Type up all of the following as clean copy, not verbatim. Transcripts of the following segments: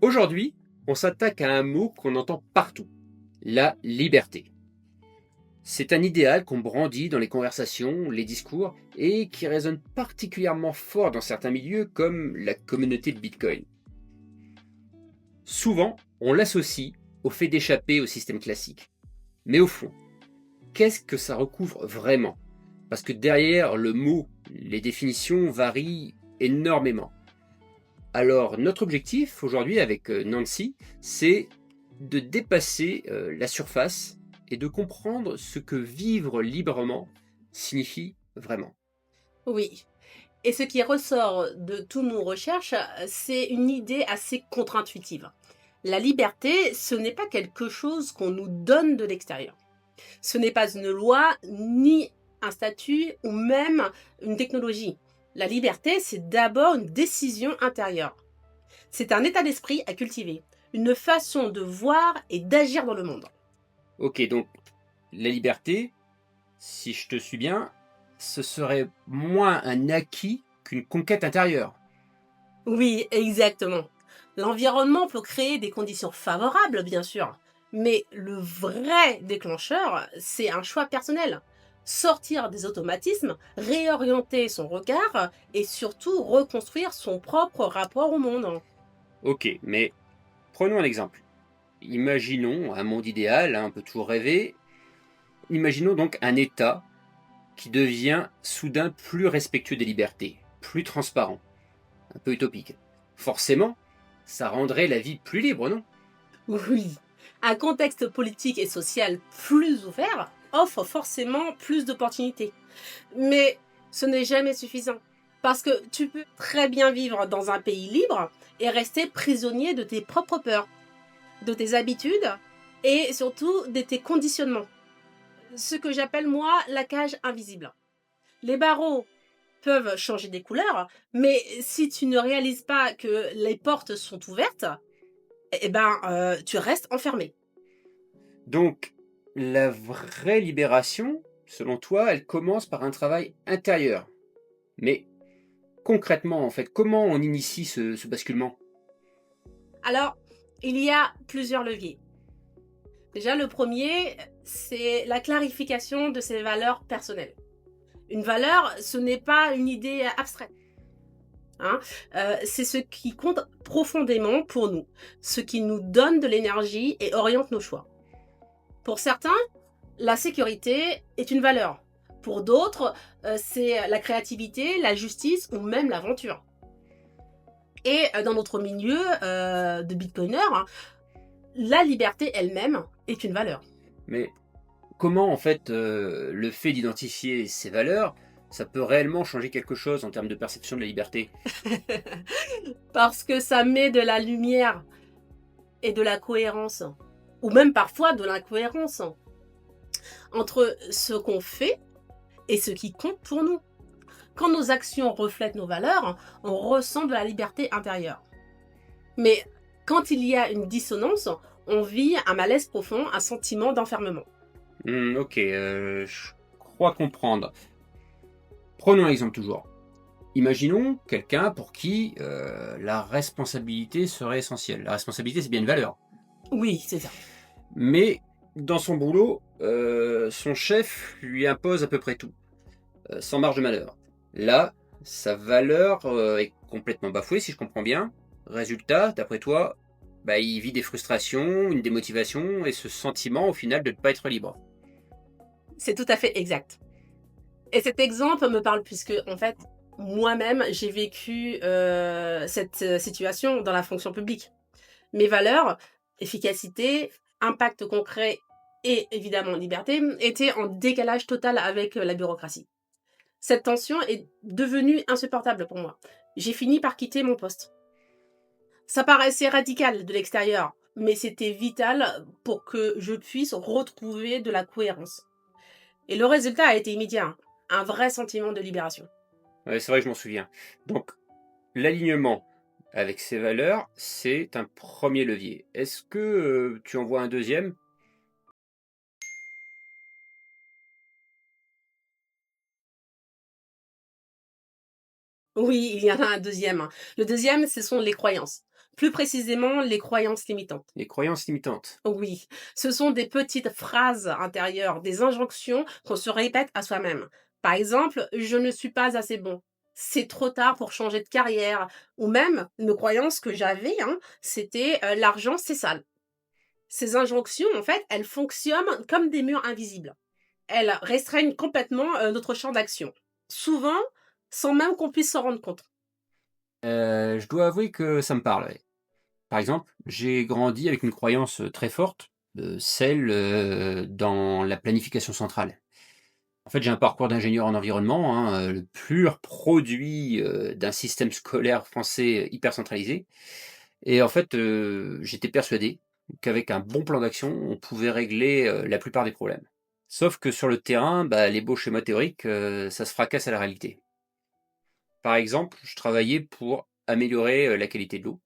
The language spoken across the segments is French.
Aujourd'hui, on s'attaque à un mot qu'on entend partout, la liberté. C'est un idéal qu'on brandit dans les conversations, les discours, et qui résonne particulièrement fort dans certains milieux comme la communauté de Bitcoin. Souvent, on l'associe au fait d'échapper au système classique. Mais au fond, qu'est-ce que ça recouvre vraiment? Parce que derrière le mot, les définitions varient énormément. Alors, notre objectif aujourd'hui avec Nancy, c'est de dépasser la surface et de comprendre ce que vivre librement signifie vraiment. Oui. Et ce qui ressort de toutes nos recherches, c'est une idée assez contre-intuitive. La liberté, ce n'est pas quelque chose qu'on nous donne de l'extérieur. Ce n'est pas une loi, ni un statut, ou même une technologie. La liberté, c'est d'abord une décision intérieure. C'est un état d'esprit à cultiver, une façon de voir et d'agir dans le monde. Ok, donc la liberté, si je te suis bien, ce serait moins un acquis qu'une conquête intérieure. Oui, exactement. L'environnement peut créer des conditions favorables, bien sûr, mais le vrai déclencheur, c'est un choix personnel. Sortir des automatismes, réorienter son regard et surtout reconstruire son propre rapport au monde. Ok, mais prenons un exemple. Imaginons un monde idéal, hein, on peut toujours rêver. Imaginons donc un État qui devient soudain plus respectueux des libertés, plus transparent, un peu utopique. Forcément, ça rendrait la vie plus libre, non? Oui, un contexte politique et social plus ouvert offre forcément plus d'opportunités. Mais ce n'est jamais suffisant. Parce que tu peux très bien vivre dans un pays libre et rester prisonnier de tes propres peurs, de tes habitudes et surtout de tes conditionnements. Ce que j'appelle moi la cage invisible. Les barreaux peuvent changer des couleurs, mais si tu ne réalises pas que les portes sont ouvertes, tu restes enfermé. Donc, la vraie libération, selon toi, elle commence par un travail intérieur. Mais concrètement, en fait, comment on initie ce basculement? Alors, il y a plusieurs leviers. Déjà, le premier, c'est la clarification de ses valeurs personnelles. Une valeur, ce n'est pas une idée abstraite. Hein. C'est ce qui compte profondément pour nous, ce qui nous donne de l'énergie et oriente nos choix. Pour certains, la sécurité est une valeur. Pour d'autres, c'est la créativité, la justice ou même l'aventure. Et dans notre milieu de bitcoiner, hein, la liberté elle-même est une valeur. Mais comment, en fait, le fait d'identifier ces valeurs, ça peut réellement changer quelque chose en termes de perception de la liberté? Parce que ça met de la lumière et de la cohérence, ou même parfois de l'incohérence, entre ce qu'on fait et ce qui compte pour nous. Quand nos actions reflètent nos valeurs, on ressent de la liberté intérieure. Mais quand il y a une dissonance, on vit un malaise profond, un sentiment d'enfermement. Ok, je crois comprendre. Prenons un exemple toujours. Imaginons quelqu'un pour qui la responsabilité serait essentielle. La responsabilité, c'est bien une valeur. Oui, c'est ça. Mais dans son boulot, son chef lui impose à peu près tout, sans marge de manœuvre. Là, sa valeur est complètement bafouée, si je comprends bien. Résultat, d'après toi, bah, il vit des frustrations, une démotivation et ce sentiment au final de ne pas être libre. C'est tout à fait exact. Et cet exemple me parle puisque, en fait, moi-même, j'ai vécu cette situation dans la fonction publique. Mes valeurs, efficacité, impact concret et évidemment liberté, étaient en décalage total avec la bureaucratie. Cette tension est devenue insupportable pour moi. J'ai fini par quitter mon poste. Ça paraissait radical de l'extérieur, mais c'était vital pour que je puisse retrouver de la cohérence. Et le résultat a été immédiat, hein. Un vrai sentiment de libération. Ouais, c'est vrai que je m'en souviens. Donc, l'alignement avec ses valeurs, c'est un premier levier. Est-ce que tu en vois un deuxième? Oui, il y en a un deuxième, hein. Le deuxième, ce sont les croyances. Plus précisément, les croyances limitantes. Les croyances limitantes. Oui, ce sont des petites phrases intérieures, des injonctions qu'on se répète à soi-même. Par exemple, je ne suis pas assez bon. C'est trop tard pour changer de carrière. Ou même, une croyance que j'avais, c'était l'argent, c'est sale. Ces injonctions, en fait, elles fonctionnent comme des murs invisibles. Elles restreignent complètement notre champ d'action. Souvent, sans même qu'on puisse s'en rendre compte. Je dois avouer que ça me parle, ouais. Par exemple, j'ai grandi avec une croyance, très forte, celle, dans la planification centrale. En fait, j'ai un parcours d'ingénieur en environnement, le pur produit, d'un système scolaire français hyper centralisé et en fait, j'étais persuadé qu'avec un bon plan d'action, on pouvait régler, la plupart des problèmes. Sauf que sur le terrain, bah, les beaux schémas théoriques, ça se fracasse à la réalité. Par exemple, je travaillais pour améliorer, la qualité de l'eau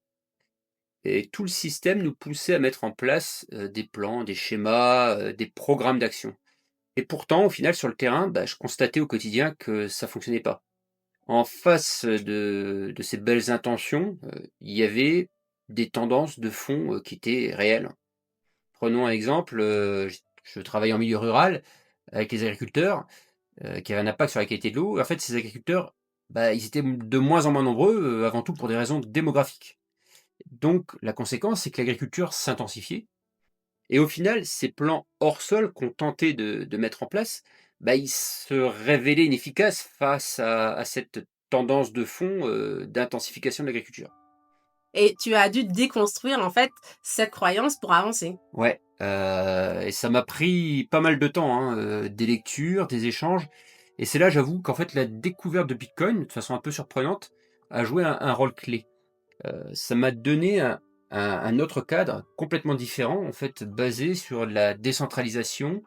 et tout le système nous poussait à mettre en place, des plans, des schémas, des programmes d'action. Et pourtant, au final, sur le terrain, bah, je constatais au quotidien que ça fonctionnait pas. En face de ces belles intentions, il y avait des tendances de fond, qui étaient réelles. Prenons un exemple, je travaillais en milieu rural avec les agriculteurs, qui avaient un impact sur la qualité de l'eau. En fait, ces agriculteurs, bah, ils étaient de moins en moins nombreux, avant tout pour des raisons démographiques. Donc la conséquence, c'est que l'agriculture s'intensifiait et au final, ces plans hors sol qu'on tentait de mettre en place, bah, ils se révélaient inefficaces face à cette tendance de fond, d'intensification de l'agriculture. Et tu as dû déconstruire, en fait, cette croyance pour avancer. Ouais, et ça m'a pris pas mal de temps, des lectures, des échanges et c'est là, j'avoue, qu'en fait, la découverte de Bitcoin, de façon un peu surprenante, a joué un rôle clé. Ça m'a donné un autre cadre complètement différent, en fait, basé sur la décentralisation,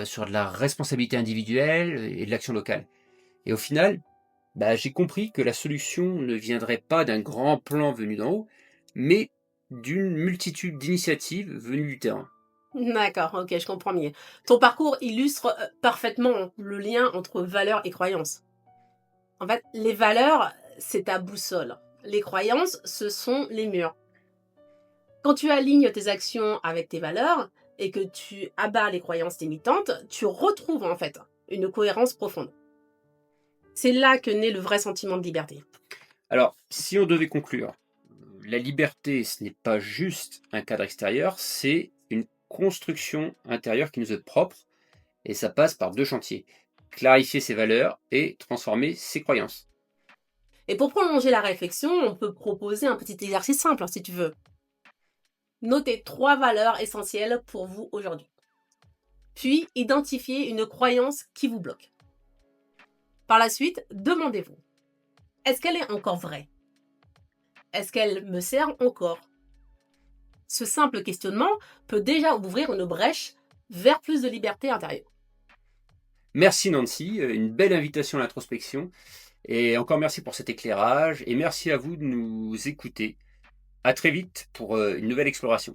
sur de la responsabilité individuelle et de l'action locale. Et au final, bah, j'ai compris que la solution ne viendrait pas d'un grand plan venu d'en haut, mais d'une multitude d'initiatives venues du terrain. D'accord, OK, je comprends mieux. Ton parcours illustre, parfaitement le lien entre valeurs et croyances. En fait, les valeurs, c'est ta boussole. Les croyances, ce sont les murs. Quand tu alignes tes actions avec tes valeurs et que tu abats les croyances limitantes, tu retrouves en fait une cohérence profonde. C'est là que naît le vrai sentiment de liberté. Alors, si on devait conclure, la liberté, ce n'est pas juste un cadre extérieur, c'est une construction intérieure qui nous est propre. Et ça passe par 2 chantiers: clarifier ses valeurs et transformer ses croyances. Et pour prolonger la réflexion, on peut proposer un petit exercice simple si tu veux. Notez 3 valeurs essentielles pour vous aujourd'hui. Puis, identifiez une croyance qui vous bloque. Par la suite, demandez-vous, est-ce qu'elle est encore vraie? Est-ce qu'elle me sert encore? Ce simple questionnement peut déjà ouvrir une brèche vers plus de liberté intérieure. Merci Nancy, une belle invitation à l'introspection et encore merci pour cet éclairage et merci à vous de nous écouter. À très vite pour, une nouvelle exploration.